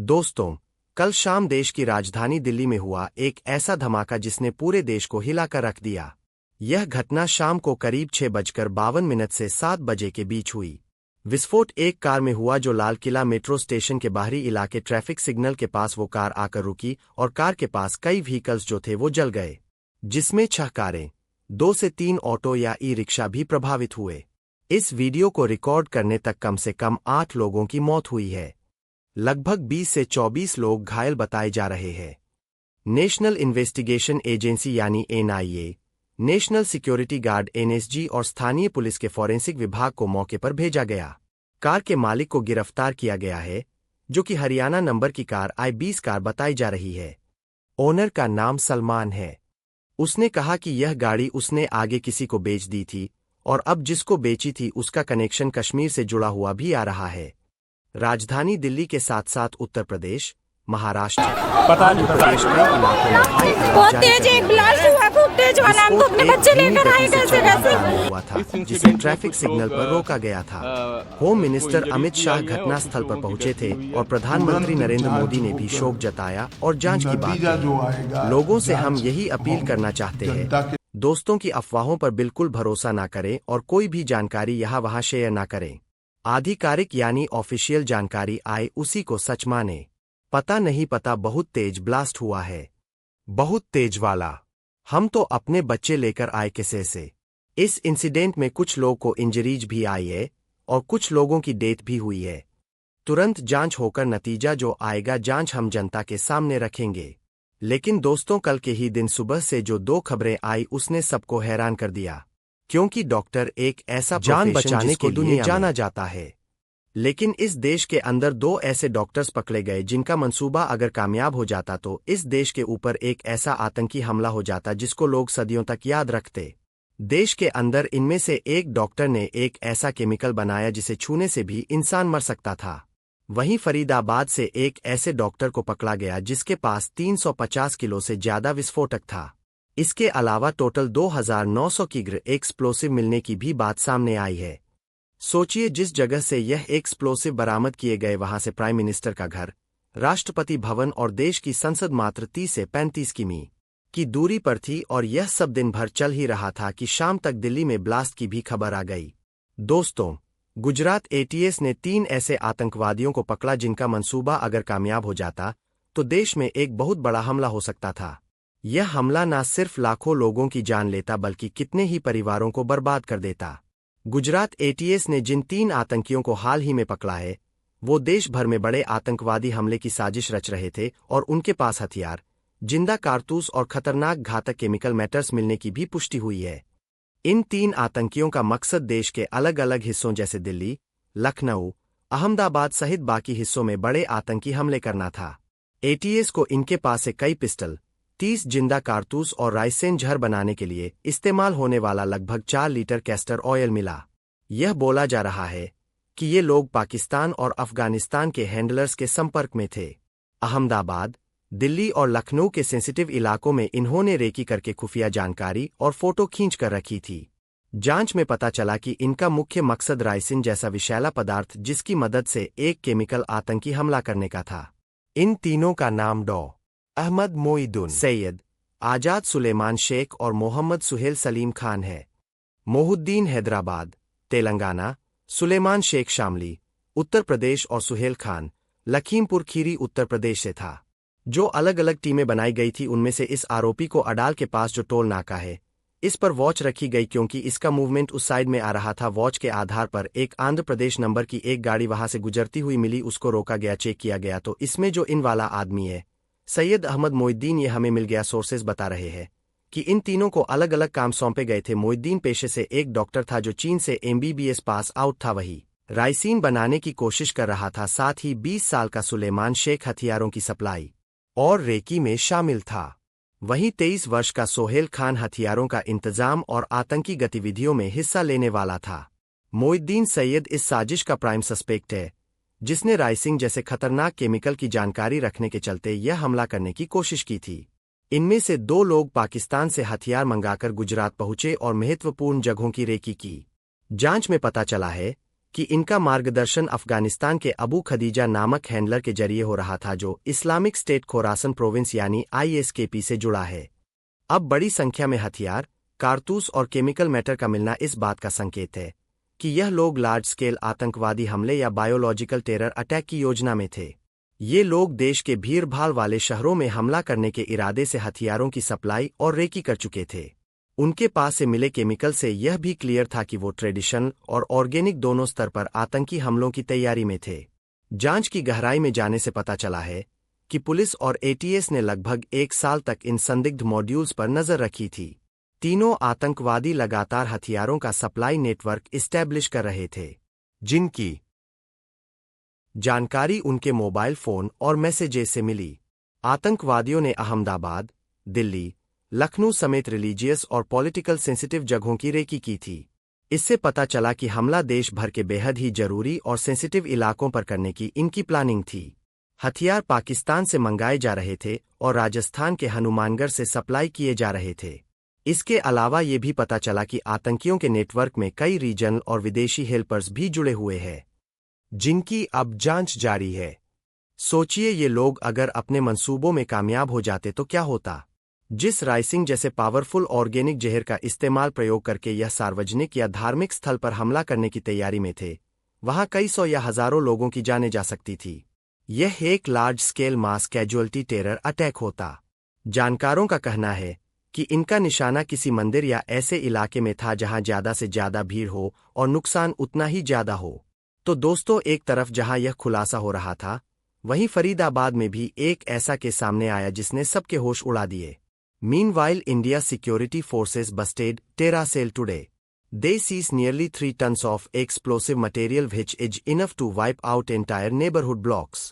दोस्तों, कल शाम देश की राजधानी दिल्ली में हुआ एक ऐसा धमाका जिसने पूरे देश को हिलाकर रख दिया। यह घटना शाम को करीब 6:52 से 7 बजे के बीच हुई। विस्फोट एक कार में हुआ जो लाल किला मेट्रो स्टेशन के बाहरी इलाके ट्रैफिक सिग्नल के पास वो कार आकर रुकी और कार के पास कई व्हीकल्स जो थे वो जल गए, जिसमें 6 कारें, 2 से 3 ऑटो या ई-रिक्शा भी प्रभावित हुए। इस वीडियो को रिकॉर्ड करने तक कम से कम 8 लोगों की मौत हुई है। लगभग 20 से 24 लोग घायल बताए जा रहे हैं। नेशनल इन्वेस्टिगेशन एजेंसी यानी NIA, national security guard NSG और स्थानीय पुलिस के फॉरेंसिक विभाग को मौके पर भेजा गया। कार के मालिक को गिरफ्तार किया गया है, जो कि हरियाणा नंबर की कार I-20 कार बताई जा रही है। ओनर का नाम सलमान है। उसने कहा कि यह गाड़ी उसने आगे किसी को बेच दी थी और अब जिसको बेची थी उसका कनेक्शन कश्मीर से जुड़ा हुआ भी आ रहा है। राजधानी दिल्ली के साथ साथ उत्तर प्रदेश, महाराष्ट्र, प्रदेश कई इलाकों में बहुत तेज एक ब्लास्ट हुआ, खूब तेज वाला। हम तो अपने बच्चे लेकर आए कैसे हुआ था, जिसे ट्रैफिक सिग्नल पर रोका गया था। होम मिनिस्टर अमित शाह घटनास्थल पर पहुंचे थे और प्रधानमंत्री नरेंद्र मोदी ने भी शोक जताया और जांच की बात की। लोगों से हम यही अपील करना चाहते हैं, दोस्तों की अफवाहों पर बिल्कुल भरोसा न करें और कोई भी जानकारी यहाँ वहाँ शेयर न करें। आधिकारिक यानी ऑफिशियल जानकारी आए उसी को सच माने। पता नहीं पता बहुत तेज ब्लास्ट हुआ है, बहुत तेज वाला। हम तो अपने बच्चे लेकर आए किसे से। इस इंसिडेंट में कुछ लोगों को इंजरीज भी आई है और कुछ लोगों की डेथ भी हुई है। तुरंत जांच होकर नतीजा जो आएगा जांच हम जनता के सामने रखेंगे। लेकिन दोस्तों, कल के ही दिन सुबह से जो 2 खबरें आई उसने सबको हैरान कर दिया, क्योंकि डॉक्टर एक ऐसा जान बचाने के लिए जाना जाता है। लेकिन इस देश के अंदर 2 ऐसे डॉक्टर्स पकड़े गए जिनका मंसूबा अगर कामयाब हो जाता तो इस देश के ऊपर एक ऐसा आतंकी हमला हो जाता जिसको लोग सदियों तक याद रखते। देश के अंदर इनमें से एक डॉक्टर ने एक ऐसा केमिकल बनाया जिसे छूने से भी इंसान मर सकता था। वहीं फरीदाबाद से एक ऐसे डॉक्टर को पकड़ा गया जिसके पास 350 किलो से ज्यादा विस्फोटक था। इसके अलावा टोटल 2900 किग्रा एक्सप्लोसिव मिलने की भी बात सामने आई है। सोचिए, जिस जगह से यह एक्सप्लोसिव बरामद किए गए वहां से प्राइम मिनिस्टर का घर, राष्ट्रपति भवन और देश की संसद मात्र 30 से 35 किमी की दूरी पर थी और यह सब दिन भर चल ही रहा था कि शाम तक दिल्ली में ब्लास्ट की भी खबर आ गई। दोस्तों, गुजरात एटीएस ने 3 ऐसे आतंकवादियों को पकड़ा जिनका मंसूबा अगर कामयाब हो जाता तो देश में एक बहुत बड़ा हमला हो सकता था। यह हमला न सिर्फ लाखों लोगों की जान लेता बल्कि कितने ही परिवारों को बर्बाद कर देता। गुजरात एटीएस ने जिन 3 आतंकियों को हाल ही में पकड़ा है, वो देश भर में बड़े आतंकवादी हमले की साजिश रच रहे थे और उनके पास हथियार, जिंदा कारतूस और खतरनाक घातक केमिकल मैटर्स मिलने की भी पुष्टि हुई है। इन 3 आतंकियों का मकसद देश के अलग अलग हिस्सों जैसे दिल्ली, लखनऊ, अहमदाबाद सहित बाकी हिस्सों में बड़े आतंकी हमले करना था। एटीएस को इनके पास से कई पिस्टल, 30 जिंदा कारतूस और राइसेन जहर बनाने के लिए इस्तेमाल होने वाला लगभग 4 लीटर कैस्टर ऑयल मिला। यह बोला जा रहा है कि ये लोग पाकिस्तान और अफगानिस्तान के हैंडलर्स के संपर्क में थे। अहमदाबाद, दिल्ली और लखनऊ के सेंसिटिव इलाकों में इन्होंने रेकी करके खुफिया जानकारी और फोटो खींच कर रखी थी। जांच में पता चला कि इनका मुख्य मकसद राइसिन जैसा विषैला पदार्थ जिसकी मदद से एक केमिकल आतंकी हमला करने का था। इन तीनों का नाम डॉ. अहमद मोइदुन, सैयद आजाद सुलेमान शेख और मोहम्मद सुहेल सलीम खान है। मोहुद्दीन हैदराबाद, तेलंगाना, सुलेमान शेख शामली, उत्तर प्रदेश और सुहेल खान लखीमपुर खीरी, उत्तर प्रदेश से था। जो अलग अलग टीमें बनाई गई थी उनमें से इस आरोपी को अडाल के पास जो टोल नाका है, इस पर वॉच रखी गई क्योंकि इसका मूवमेंट उस साइड में आ रहा था। वॉच के आधार पर एक आंध्र प्रदेश नंबर की एक गाड़ी वहां से गुजरती हुई मिली, उसको रोका गया, चेक किया गया तो इसमें जो इन वाला आदमी है सैयद अहमद मोइद्दीन, ये हमें मिल गया। सोर्सेज बता रहे हैं कि इन तीनों को अलग अलग काम सौंपे गए थे। मोइद्दीन पेशे से एक डॉक्टर था जो चीन से MBBS पास आउट था, वही राइसिन बनाने की कोशिश कर रहा था। साथ ही 20 साल का सुलेमान शेख हथियारों की सप्लाई और रेकी में शामिल था। वहीं 23 वर्ष का सोहेल खान हथियारों का इंतजाम और आतंकी गतिविधियों में हिस्सा लेने वाला था। मोइद्दीन सैयद इस साजिश का प्राइम सस्पेक्ट है, जिसने राइसिंग जैसे खतरनाक केमिकल की जानकारी रखने के चलते यह हमला करने की कोशिश की थी। इनमें से 2 लोग पाकिस्तान से हथियार मंगाकर गुजरात पहुंचे और महत्वपूर्ण जगहों की रेकी की। जांच में पता चला है कि इनका मार्गदर्शन अफगानिस्तान के अबू खदीजा नामक हैंडलर के जरिए हो रहा था जो इस्लामिक स्टेट खोरासन प्रोविंस यानी ISKP से जुड़ा है। अब बड़ी संख्या में हथियार, कारतूस और केमिकल मैटर का मिलना इस बात का संकेत है कि यह लोग लार्ज स्केल आतंकवादी हमले या बायोलॉजिकल टेरर अटैक की योजना में थे। ये लोग देश के भीड़-भाड़ वाले शहरों में हमला करने के इरादे से हथियारों की सप्लाई और रेकी कर चुके थे। उनके पास से मिले केमिकल से यह भी क्लियर था कि वो ट्रेडिशनल और ऑर्गेनिक दोनों स्तर पर आतंकी हमलों की तैयारी में थे। जांच की गहराई में जाने से पता चला है कि पुलिस और ATS ने लगभग 1 साल तक इन संदिग्ध मॉड्यूल्स पर नजर रखी थी। तीनों आतंकवादी लगातार हथियारों का सप्लाई नेटवर्क इस्टेब्लिश कर रहे थे, जिनकी जानकारी उनके मोबाइल फोन और मैसेजेस से मिली। आतंकवादियों ने अहमदाबाद, दिल्ली, लखनऊ समेत रिलीजियस और पॉलिटिकल सेंसिटिव जगहों की रेकी की थी। इससे पता चला कि हमला देश भर के बेहद ही जरूरी और सेंसिटिव इलाकों पर करने की इनकी प्लानिंग थी। हथियार पाकिस्तान से मंगाए जा रहे थे और राजस्थान के हनुमानगढ़ से सप्लाई किए जा रहे थे। इसके अलावा ये भी पता चला कि आतंकियों के नेटवर्क में कई रीजनल और विदेशी हेल्पर्स भी जुड़े हुए हैं, जिनकी अब जांच जारी है। सोचिए ये लोग अगर अपने मंसूबों में कामयाब हो जाते तो क्या होता। जिस राइसिंग जैसे पावरफुल ऑर्गेनिक जहर का इस्तेमाल प्रयोग करके यह सार्वजनिक या धार्मिक स्थल पर हमला करने की तैयारी में थे, वहां कई सौ या हजारों लोगों की जाने जा सकती थी। यह एक लार्ज स्केल मास कैजुअल्टी टेरर अटैक होता। जानकारों का कहना है कि इनका निशाना किसी मंदिर या ऐसे इलाके में था जहां ज्यादा से ज्यादा भीड़ हो और नुकसान उतना ही ज्यादा हो। तो दोस्तों, एक तरफ जहां यह खुलासा हो रहा था, वहीं फरीदाबाद में भी एक ऐसा केस सामने आया जिसने सबके होश उड़ा दिए। Meanwhile, India security forces busted Tera cell today. They seized nearly 3 tons of explosive material which is enough to wipe out entire neighborhood blocks.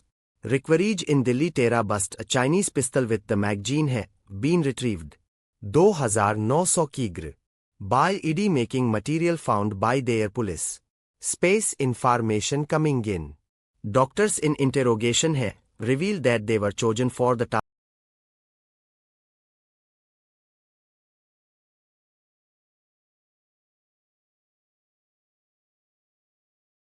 Recoveries in Delhi Tera bust a Chinese pistol with the magazine has been retrieved. 2,900 kilogram by ED making material found by their police. Space information coming in. Doctors in interrogation have revealed that they were chosen for the task.